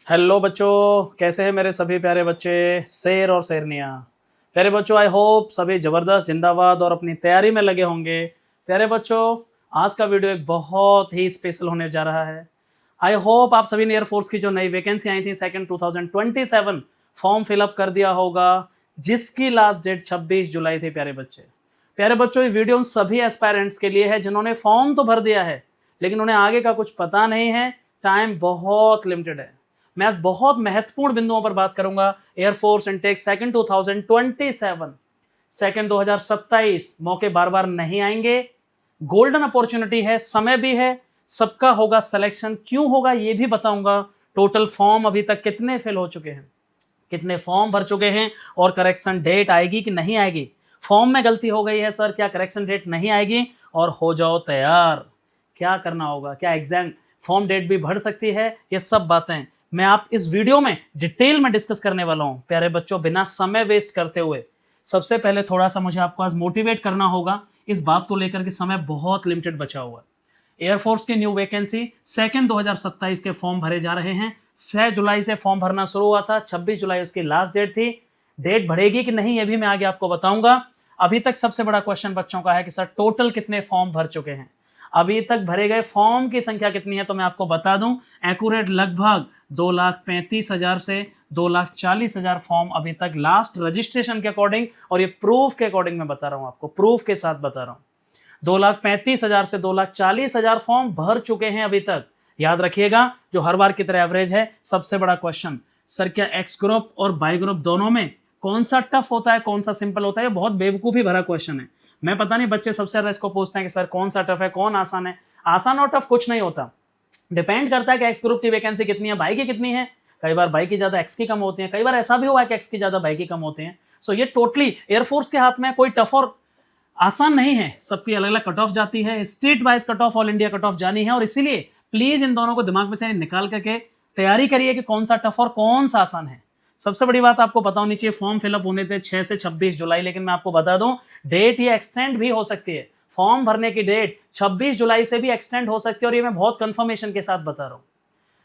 Hello बच्चों, कैसे हैं मेरे सभी प्यारे बच्चे, शेर और शेरनियाँ। प्यारे बच्चों, आई होप सभी ज़बरदस्त जिंदाबाद और अपनी तैयारी में लगे होंगे। प्यारे बच्चों, आज का वीडियो एक बहुत ही स्पेशल होने जा रहा है। आई होप आप सभी ने एयरफोर्स की जो नई वैकेंसी आई थी सेकंड 2027 फॉर्म फिलअप कर दिया होगा, जिसकी लास्ट डेट 26 जुलाई थी। प्यारे बच्चों, ये वीडियो उन सभी एस्पायरेंट्स के लिए है जिन्होंने फॉर्म तो भर दिया है लेकिन उन्हें आगे का कुछ पता नहीं है, टाइम बहुत लिमिटेड है। मैं आज बहुत महत्वपूर्ण बिंदुओं पर बात करूंगा। एयरफोर्स इनटेक सेकंड 2027, सेकंड 2027 मौके बार बार नहीं आएंगे। गोल्डन अपॉर्चुनिटी है, समय भी है, सबका होगा सिलेक्शन। क्यों होगा ये भी बताऊंगा। टोटल फॉर्म अभी तक कितने फिल हो चुके हैं, कितने फॉर्म भर चुके हैं और करेक्शन डेट आएगी कि नहीं आएगी। फॉर्म में गलती हो गई है सर, क्या करेक्शन डेट नहीं आएगी? और हो जाओ तैयार, क्या करना होगा, क्या एग्जाम फॉर्म डेट भी बढ़ सकती है, ये सब बातें मैं आप इस वीडियो में डिटेल में डिस्कस करने वाला हूं। प्यारे बच्चों, बिना समय वेस्ट करते हुए सबसे पहले थोड़ा सा मुझे आपको आज मोटिवेट करना होगा इस बात को लेकर कि समय बहुत लिमिटेड बचा हुआ है। एयरफोर्स की न्यू वैकेंसी सेकंड 2027 के फॉर्म भरे जा रहे हैं। 6 जुलाई से फॉर्म भरना शुरू हुआ था, 26 जुलाई उसकी लास्ट डेट थी। डेट बढ़ेगी कि नहीं ये भी मैं आगे आपको बताऊंगा। अभी तक सबसे बड़ा क्वेश्चन बच्चों का है कि सर टोटल कितने फॉर्म भर चुके हैं, अभी तक भरे गए फॉर्म की संख्या कितनी है? तो मैं आपको बता दूं, एक्यूरेट लगभग 2,35,000 से 2,40,000 फॉर्म अभी तक लास्ट रजिस्ट्रेशन के अकॉर्डिंग, और ये प्रूफ के अकॉर्डिंग मैं बता रहा हूं आपको, प्रूफ के साथ बता रहा हूं। 2,35,000 से 2,40,000 फॉर्म भर चुके हैं अभी तक। याद रखिएगा, जो हर बार की तरह एवरेज है। सबसे बड़ा क्वेश्चन, सर क्या एक्स ग्रुप और बाई ग्रुप दोनों में कौन सा टफ होता है, कौन सा सिंपल होता है? ये बहुत बेवकूफी भरा क्वेश्चन है। मैं पता नहीं बच्चे सबसे ज्यादा इसको पूछते हैं कि सर कौन सा टफ है, कौन आसान है। आसान और टफ कुछ नहीं होता, डिपेंड करता है कि एक्स ग्रुप की वैकेंसी कितनी है, बाई की कितनी है। कई बार बाई की ज्यादा एक्स की कम होती है, कई बार ऐसा भी हुआ है कि एक्स की ज्यादा बाई की कम होती है। सो ये टोटली एयरफोर्स के हाथ में, कोई टफ और आसान नहीं है, सबकी अलग अलग कट ऑफ जाती है, state wise cut off, all India cut off जानी है। और इसीलिए प्लीज इन दोनों को दिमाग में से निकाल करके तैयारी करिए कि कौन सा टफ और कौन सा आसान है। सबसे बड़ी बात आपको पता होनी चाहिए, फॉर्म फिलअप होने थे 6 से 26 जुलाई, लेकिन मैं आपको बता दूं डेट ये एक्सटेंड भी हो सकती है। फॉर्म भरने की डेट 26 जुलाई से भी एक्सटेंड हो सकती है, और ये मैं बहुत कंफर्मेशन के साथ बता रहा हूं।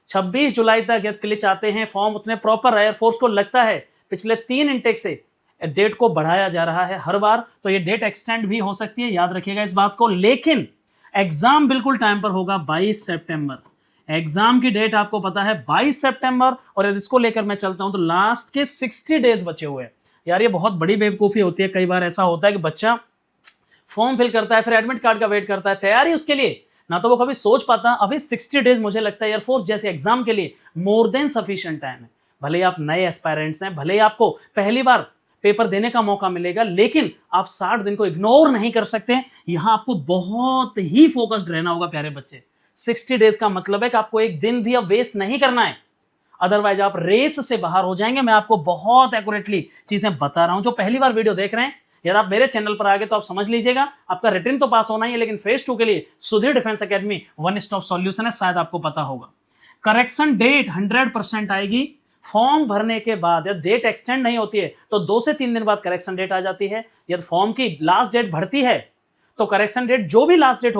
26 जुलाई तक यदि क्लिच आते हैं, फॉर्म उतने प्रॉपर एयरफोर्स को लगता है पिछले 3 इंटेक से डेट को बढ़ाया जा रहा है हर बार, तो ये डेट एक्सटेंड भी हो सकती है, याद रखिएगा इस बात को। लेकिन एग्जाम बिल्कुल टाइम पर होगा, 22 सितंबर एग्जाम की डेट आपको पता है, 22 सितंबर। और यदि इसको लेकर मैं चलता हूं तो लास्ट के 60 डेज बचे हुए हैं। यार ये बहुत बड़ी बेवकूफी होती है। कई बार ऐसा होता है कि बच्चा फॉर्म फिल करता है, फिर एडमिट कार्ड का वेट करता है, तैयारी उसके लिए ना तो वो कभी सोच पाता। अभी 60 डेज मुझे लगता है एयरफोर्स जैसे एग्जाम के लिए मोर देन सफिशिएंट टाइम है। भले ही आप नए एस्पायरेंट्स हैं, भले ही आपको पहली बार पेपर देने का मौका मिलेगा, लेकिन आप 60 दिन को इग्नोर नहीं कर सकते। यहां आपको बहुत ही फोकस्ड रहना होगा प्यारे बच्चे। 60 डेज का मतलब है कि आपको एक दिन भी अब वेस्ट नहीं करना है, अदरवाइज आप रेस से बाहर हो जाएंगे। मैं आपको बहुत एक्यूरेटली चीजें बता रहा हूं। जो पहली बार वीडियो देख रहे हैं, यदि आप मेरे चैनल पर आ गए तो आप समझ लीजिएगा, आपका रिटन तो पास होना ही है, लेकिन फेज 2 के लिए Sudhir defence academy one stop solution है, शायद आपको पता होगा। करेक्शन डेट 100% आएगी फॉर्म भरने के बाद। यदि डेट एक्सटेंड नहीं होती है तो 2 से 3 दिन बाद करेक्शन डेट आ जाती है। यदि फॉर्म की लास्ट डेट बढ़ती है तो करेक्शन डेट जो भी लास्ट डेट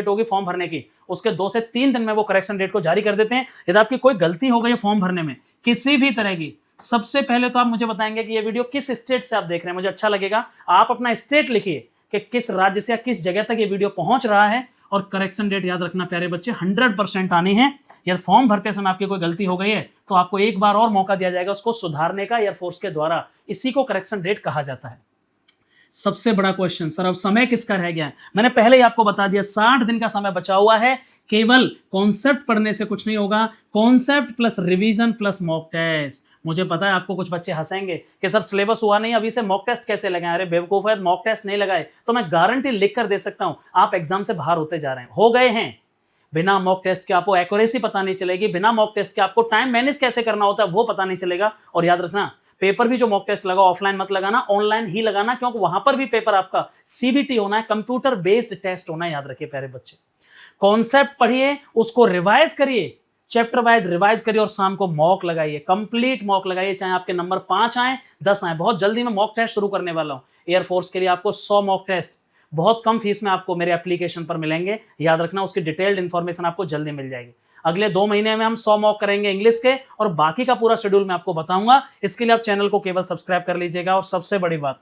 होगी फॉर्म भरने की, उसके 2 से 3 दिन में वो करेक्शन डेट को जारी कर देते हैं। यदि आपकी कोई गलती हो गई फॉर्म भरने में किसी भी तरह की, सबसे पहले तो आप मुझे बताएंगे कि ये वीडियो किस स्टेट से आप देख रहे हैं। मुझे अच्छा लगेगा आप अपना स्टेट लिखिए कि किस राज्य से या किस जगह तक ये वीडियो पहुंच रहा है। और करेक्शन डेट याद रखना प्यारे बच्चे, 100% आनी है। यदि फॉर्म भरते समय आपकी कोई गलती हो गई है तो आपको एक बार और मौका दिया जाएगा उसको सुधारने का एयरफोर्स के द्वारा। इसी को करेक्शन डेट कहा जाता है। सबसे बड़ा क्वेश्चन, सर अब समय किसका रह गया है? मैंने पहले ही आपको बता दिया, 60 दिन का समय बचा हुआ है। केवल कॉन्सेप्ट पढ़ने से कुछ नहीं होगा, concept plus revision plus mock test. मुझे पता है आपको कुछ बच्चे हंसेंगे कि सर सिलेबस हुआ नहीं, अभी से मॉक टेस्ट कैसे लगाए? अरे बेवकूफ है, मॉक टेस्ट नहीं लगाए तो मैं गारंटी लिख कर दे सकता हूं आप एग्जाम से बाहर होते जा रहे हैं, हो गए हैं। बिना मॉक टेस्ट के आपको एक्यूरेसी पता नहीं चलेगी, बिना मॉक टेस्ट के आपको टाइम मैनेज कैसे करना होता है वो पता नहीं चलेगा। और याद रखना, पेपर भी जो मॉक टेस्ट लगा ऑफलाइन मत लगाना, ऑनलाइन ही लगाना, क्योंकि वहां पर भी पेपर आपका सीबीटी होना है, कंप्यूटर बेस्ड टेस्ट होना है। याद रखिए प्यारे बच्चे, कॉन्सेप्ट पढ़िए, उसको रिवाइज करिए, चैप्टर वाइज रिवाइज करिए और शाम को मॉक लगाइए, कंप्लीट मॉक लगाइए, चाहे आपके नंबर 5 आए 10 आए। बहुत जल्दी मैं मॉक टेस्ट शुरू करने वाला हूं एयरफोर्स के लिए। आपको 100 मॉक टेस्ट बहुत कम फीस में आपको मेरे एप्लीकेशन पर मिलेंगे। याद रखना, उसकी डिटेल्ड इंफॉर्मेशन आपको जल्दी मिल जाएगी। अगले 2 महीने में हम 100 मॉक करेंगे इंग्लिश के, और बाकी का पूरा शेड्यूल मैं आपको बताऊंगा। इसके लिए आप चैनल को केवल सब्सक्राइब कर लीजिएगा। और सबसे बड़ी बात,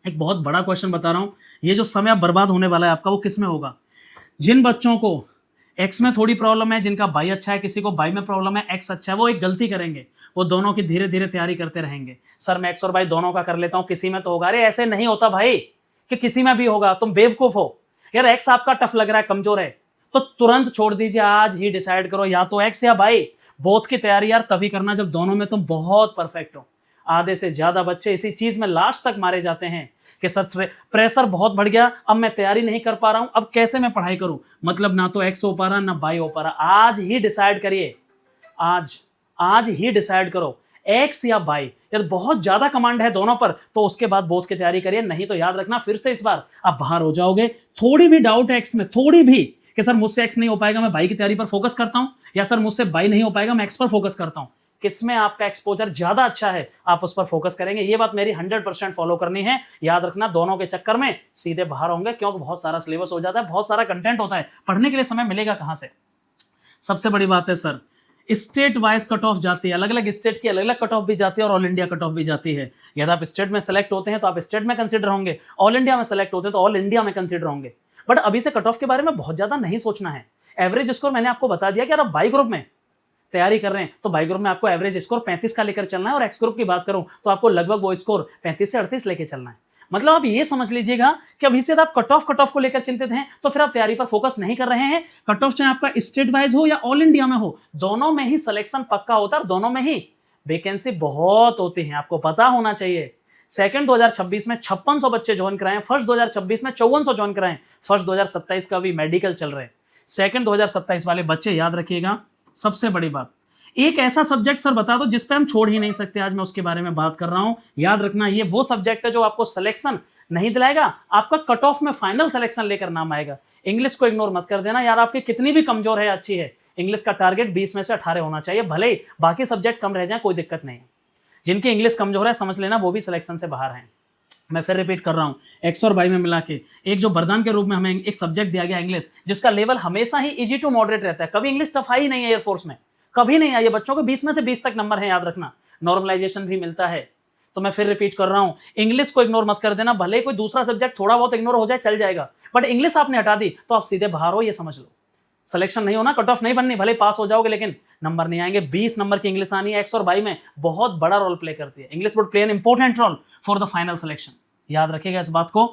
एक बहुत बड़ा क्वेश्चन बता रहा हूं, ये जो समय बर्बाद होने वाला है आपका, वो किस में होगा? जिन बच्चों को एक्स में थोड़ी प्रॉब्लम है, जिनका बाई अच्छा है, किसी को बाई में प्रॉब्लम है, एक्स अच्छा है, वो एक गलती करेंगे, वो दोनों की धीरे धीरे तैयारी करते रहेंगे। सर मैं एक्स और बाई दोनों का कर लेता हूं, किसी में तो होगा। अरे ऐसे नहीं होता भाई कि किसी में भी होगा, तुम बेवकूफ हो। यार एक्स आपका टफ लग रहा है, कमजोर है, तो तुरंत छोड़ दीजिए, आज ही डिसाइड करो या तो एक्स या बाई। बोथ की तैयारी यार तभी करना जब दोनों में तुम बहुत परफेक्ट हो। आधे से ज्यादा बच्चे इसी चीज में लास्ट तक मारे जाते हैं कि सर प्रेशर बहुत बढ़ गया, अब मैं तैयारी नहीं कर पा रहा हूं, अब कैसे मैं पढ़ाई करूं? मतलब ना तो एक्स हो पा रहा ना बाई हो पा रहा। आज ही डिसाइड करिए, आज ही डिसाइड करो, एक्स या बाई। यदि बहुत ज्यादा कमांड है दोनों पर तो उसके बाद बोथ की तैयारी करिए, नहीं तो याद रखना फिर से इस बार आप बाहर हो जाओगे। थोड़ी भी डाउट है एक्स में, थोड़ी भी, कि सर मुझसे एक्स नहीं हो पाएगा, मैं बाई की तैयारी पर फोकस करता हूं, या सर मुझसे बाई नहीं हो पाएगा, मैं एक्स पर फोकस करता हूं, किसमें आपका एक्सपोजर ज्यादा अच्छा है आप उस पर फोकस करेंगे। ये बात मेरी 100% फॉलो करनी है। याद रखना दोनों के चक्कर में सीधे बाहर होंगे, क्योंकि बहुत सारा सिलेबस हो जाता है, बहुत सारा कंटेंट होता है, पढ़ने के लिए समय मिलेगा कहां से? सबसे बड़ी बात है sir, state wise cut off जाती है, अलग अलग स्टेट की अलग अलग कट ऑफ भी जाती है और ऑल इंडिया कट ऑफ भी जाती है। यदि आप स्टेट में सेलेक्ट होते हैं तो आप स्टेट में कंसीडर होंगे, ऑल इंडिया में सेलेक्ट होते हैं तो ऑल इंडिया में कंसीडर होंगे। बट अभी से कट ऑफ के बारे में बहुत ज्यादा नहीं सोचना है। एवरेज स्कोर मैंने आपको बता दिया कि अगर आप बाई ग्रुप में तैयारी कर रहे हैं तो बाई ग्रुप में आपको एवरेज स्कोर 35 का लेकर चलना है, और एक्स ग्रुप की बात करूं तो आपको लगभग वो स्कोर 35 से 38 लेकर चलना है। मतलब आप ये समझ लीजिएगा कि अभी से आप कट ऑफ को लेकर चिंतित हैं तो फिर आप तैयारी पर फोकस नहीं कर रहे हैं। कट ऑफ चाहे आपका स्टेट वाइज हो या ऑल इंडिया में हो, दोनों में ही सिलेक्शन पक्का होता है, दोनों में ही वैकेंसी बहुत होती है, आपको पता होना चाहिए। सेकंड 2026 में 5600 बच्चे ज्वाइन कराएं, फर्स्ट 2026 में 5400 ज्वाइन कराएं, फर्स्ट 2027 का भी मेडिकल चल रहे हैं। सेकंड 2027 वाले बच्चे याद रखिएगा, सबसे बड़ी बात, एक ऐसा सब्जेक्ट सर बता दो जिस पे हम छोड़ ही नहीं सकते, आज मैं उसके बारे में बात कर रहा हूं। याद रखना ये वो सब्जेक्ट है जो आपको सिलेक्शन नहीं दिलाएगा, आपका कट ऑफ में फाइनल सिलेक्शन लेकर नाम आएगा। इंग्लिश को इग्नोर मत कर देना यार, आपकी कितनी भी कमजोर है अच्छी है, इंग्लिश का टारगेट 20 में से 18 होना चाहिए, भले ही बाकी सब्जेक्ट कम रह जाए कोई दिक्कत नहीं है। जिनकी इंग्लिश कमजोर है समझ लेना वो भी सिलेक्शन से बाहर हैं। मैं फिर रिपीट कर रहा हूं, एक्स और बाई में मिला के एक जो वरदान के रूप में हमें एक सब्जेक्ट दिया गया इंग्लिश, जिसका लेवल हमेशा ही इजी टू मॉडरेट रहता है। कभी इंग्लिश टफ आई नहीं है एयरफोर्स में, कभी नहीं आई है। बच्चों को 20 में से 20 तक नंबर है, याद रखना। नॉर्मलाइजेशन भी मिलता है। तो मैं फिर रिपीट कर रहा हूं, इंग्लिश को इग्नोर मत कर देना, भले कोई दूसरा सब्जेक्ट थोड़ा बहुत इग्नोर हो जाए चल जाएगा, बट इंग्लिश आपने हटा दी तो आप सीधे बाहर हो, ये समझ लो। सिलेक्शन नहीं होना, कट ऑफ नहीं बननी, भले पास हो जाओगे लेकिन नंबर नहीं आएंगे। 20 नंबर की इंग्लिश आनी है, एक्स और बाई में बहुत बड़ा रोल प्ले करती है। English would play an important role for the final selection, याद रखिएगा इस बात को।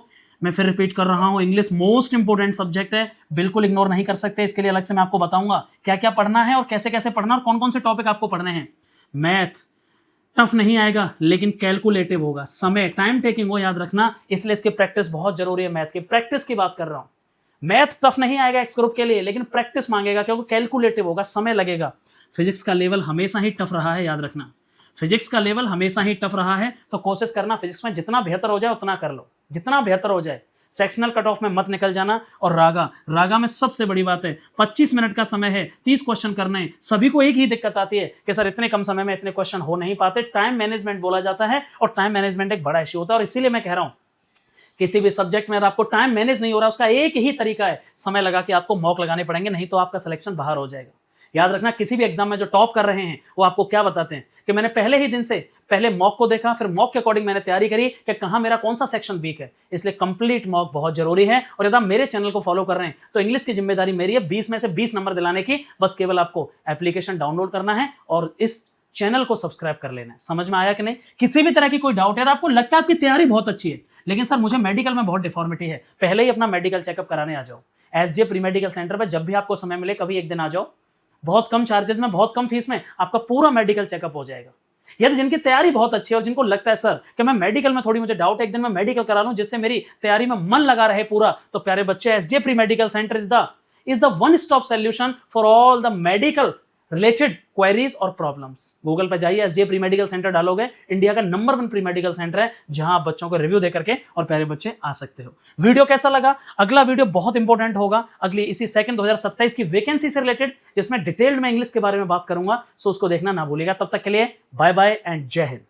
मैं फिर रिपीट कर रहा हूं, इंग्लिश मोस्ट इंपोर्टेंट सब्जेक्ट है, बिल्कुल इग्नोर नहीं कर सकते। इसके लिए अलग से मैं आपको बताऊंगा क्या क्या पढ़ना है और कैसे कैसे पढ़ना और कौन कौन से टॉपिक आपको पढ़ने हैं। मैथ टफ नहीं आएगा लेकिन कैलकुलेटिव होगा, समय टाइम टेकिंग हो, याद रखना, इसलिए इसकी प्रैक्टिस बहुत जरूरी है। मैथ की प्रैक्टिस की बात कर रहा हूं। मैथ टफ नहीं आएगा एक्स ग्रुप के लिए लेकिन प्रैक्टिस मांगेगा, क्योंकि कैलकुलेटिव होगा, समय लगेगा। फिजिक्स का लेवल हमेशा ही टफ रहा है, याद रखना, फिजिक्स का लेवल हमेशा ही टफ रहा है। तो कोशिश करना फिजिक्स में जितना बेहतर हो जाए उतना कर लो, जितना बेहतर हो जाए। सेक्शनल कट ऑफ में मत निकल जाना। और रागा में सबसे बड़ी बात है 25 मिनट का समय है, 30 क्वेश्चन करने हैं। सभी को एक ही दिक्कत आती है कि सर इतने कम समय में इतने क्वेश्चन हो नहीं पाते, टाइम मैनेजमेंट बोला जाता है, और टाइम मैनेजमेंट एक बड़ा इश्यू होता है। और इसीलिए मैं कह रहा हूं किसी भी सब्जेक्ट में अगर आपको टाइम मैनेज नहीं हो रहा, उसका एक ही तरीका है, समय लगा के आपको मॉक लगाने पड़ेंगे, नहीं तो आपका सिलेक्शन बाहर हो जाएगा। याद रखना, किसी भी एग्जाम में जो टॉप कर रहे हैं वो आपको क्या बताते हैं कि मैंने पहले ही दिन से पहले मॉक को देखा, फिर मॉक के अकॉर्डिंग मैंने तैयारी करी कि कहां मेरा कौन सा सेक्शन वीक है। इसलिए कंप्लीट मॉक बहुत जरूरी है। और यदि आप मेरे चैनल को फॉलो कर रहे हैं तो इंग्लिश की जिम्मेदारी मेरी है 20 में से 20 नंबर दिलाने की। बस केवल आपको एप्लीकेशन डाउनलोड करना है और इस चैनल को सब्सक्राइब कर लेना है। समझ में आया कि नहीं? किसी भी तरह की कोई डाउट है, आपको लगता है आपकी तैयारी बहुत अच्छी है लेकिन सर मुझे मेडिकल में बहुत डिफॉर्मिटी है, पहले ही अपना मेडिकल चेकअप कराने आ जाओ। एसजे प्री मेडिकल सेंटर पर जब भी आपको समय मिले कभी एक दिन आ जाओ, बहुत कम चार्जेस में, बहुत कम फीस में आपका पूरा मेडिकल चेकअप हो जाएगा। यदि जिनकी तैयारी बहुत अच्छी है और जिनको लगता है सर कि मैं मेडिकल में थोड़ी मुझे डाउट है, एक दिन मैं मेडिकल करा लूं जिससे मेरी तैयारी में मन लगा रहे पूरा, तो प्यारे बच्चे SJ pre medical centre is the one stop solution for all the medical related queries और प्रॉब्लम्स। गूगल पे जाइए, एसजे प्री मेडिकल सेंटर डालोगे, इंडिया का नंबर 1 प्री मेडिकल सेंटर है जहां आप बच्चों को रिव्यू दे करके और प्यारे बच्चे आ सकते हो। वीडियो कैसा लगा? अगला वीडियो बहुत इंपॉर्टेंट होगा, अगली इसी सेकंड 2027 की वैकेंसी से रिलेटेड, जिसमें डिटेल्ड में इंग्लिश के बारे में बात करूंगा, सो उसको देखना ना भूलिएगा। तब तक के लिए बाय बाय एंड जय हिंद।